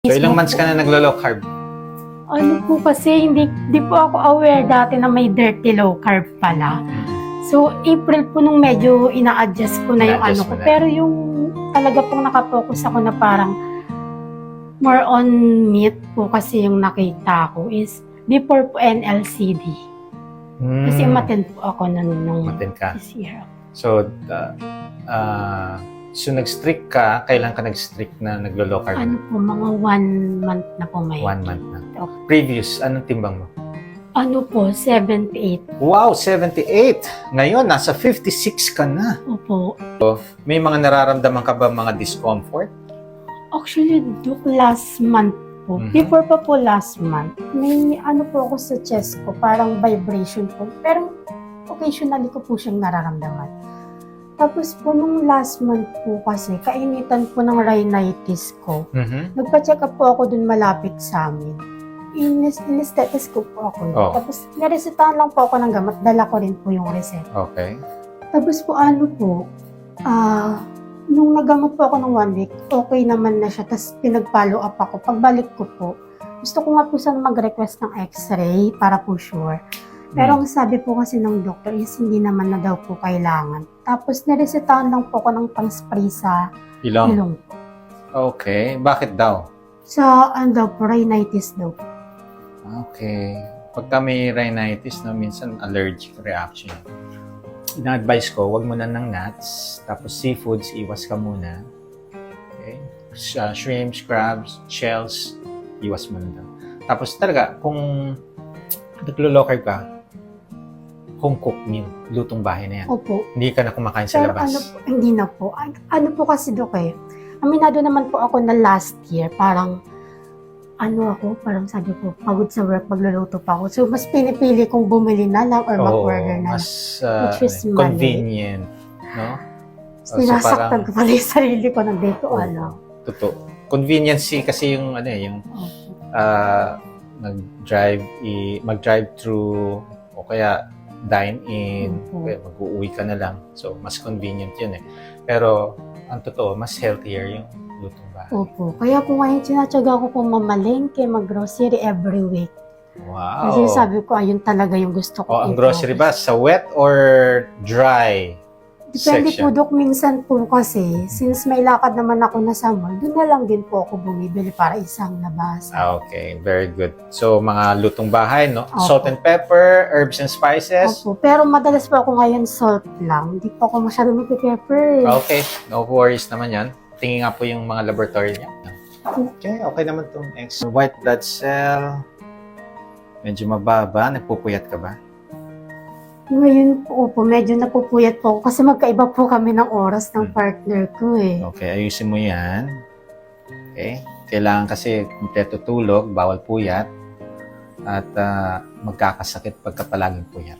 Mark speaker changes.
Speaker 1: So, ilang months ka na naglo-low carb?
Speaker 2: Ano po kasi, hindi po ako aware dati na may dirty low carb pala. So, April po nung medyo ina-adjust ko na yung ano
Speaker 1: Ina-adjust
Speaker 2: ko.
Speaker 1: mo na.
Speaker 2: Pero yung talaga pong nakafocus ako na parang more on meat po kasi yung nakita ko is before po NLCD. Kasi umattend po ako nung
Speaker 1: Umattend ka.
Speaker 2: this year.
Speaker 1: So, so nag-strict ka, kailan ka nag-strict na naglo-low carb?
Speaker 2: Ano po, mga 1 month na po may.
Speaker 1: 1 month na.
Speaker 2: Okay.
Speaker 1: Previous, anong timbang mo?
Speaker 2: Ano po, 78.
Speaker 1: Wow, 78! Ngayon, nasa 56 ka na.
Speaker 2: Opo.
Speaker 1: May mga nararamdaman ka ba mga discomfort?
Speaker 2: Actually, Dok, last month po.
Speaker 1: Mhm.
Speaker 2: Before pa po last month, may ano po ako sa chest ko, parang vibration po. Pero occasionally ko po siyang nararamdaman. Tapos po nung last month po kasi, kainitan po ng rhinitis ko. Nagpa-check up po ako dun malapit sa amin. In-status ko po ako.
Speaker 1: Oh.
Speaker 2: Tapos naresetahan lang po ako ng gamot. Dala ko rin po yung reseta.
Speaker 1: Okay.
Speaker 2: Tapos po ano po, nung nagamot po ako ng 1 week, okay naman na siya. Tapos pinag-follow up ako. Pagbalik ko po, gusto ko nga po sana mag-request ng x-ray para po sure. Pero ang sabi po kasi ng doctor is hindi naman na daw po kailangan. Tapos naresetahan lang po ako ng pang-spray sa
Speaker 1: Ilong.
Speaker 2: ilong.
Speaker 1: Okay. Bakit daw?
Speaker 2: Sa ano daw po, rhinitis daw po.
Speaker 1: Okay. Pagka may rhinitis, no, minsan allergic reaction. Ina-advise ko, wag mo na ng nuts, tapos seafoods, iwas ka muna. Okay? Shrimps, crabs, shells, iwas mo na daw. Tapos talaga, kung naglo-low carb ka, home cooked meal, lutong bahay na yan.
Speaker 2: Opo.
Speaker 1: Hindi ka na kumakain sa
Speaker 2: Pero
Speaker 1: labas.
Speaker 2: ano po, hindi na po. Ano po kasi Dok aminado naman po ako na last year, parang parang sabi ko, pagod sa work, magluluto pa ako. So, mas pinipili kong bumili na lang or mag-order na lang.
Speaker 1: mas
Speaker 2: Which is mali.
Speaker 1: convenient, no?
Speaker 2: Sinasaktan ko pala yung sarili ko ng dito,
Speaker 1: Totoo. Conveniency kasi yung yung mag-drive through o kaya dine in, kaya mag-uuwi ka na lang. So, mas convenient yun Pero, ang totoo, mas healthier yung lutong bahay.
Speaker 2: Opo. Kaya po ngayon, sinatsaga ko po mamalengke, mag-grocery every week.
Speaker 1: Wow.
Speaker 2: Kasi sabi ko, ayun talaga yung gusto ko.
Speaker 1: Ang grocery ba? Sa wet or dry
Speaker 2: Depende
Speaker 1: section?
Speaker 2: po, Dok. Minsan po kasi, since may lakad naman ako na sa mall, doon na lang din po ako bumibili para isang labas.
Speaker 1: Okay, very good. So, mga lutong bahay, no?
Speaker 2: Opo.
Speaker 1: Salt and pepper, herbs and spices.
Speaker 2: Opo. Pero madalas po ako ngayon salt lang. Hindi po ako masyado nagpe-pepper.
Speaker 1: Okay, no worries naman yan. Tingin nga po yung mga laboratory niya. Okay, okay naman itong X. White blood cell. Medyo mababa. Nagpupuyat ka ba?
Speaker 2: Ngayon po, medyo napupuyat po ako kasi magkaiba po kami ng oras ng partner ko
Speaker 1: Okay, ayusin mo yan. Okay. Kailangan kasi kumpleto tulog, bawal puyat. At magkakasakit pagka palaging puyat.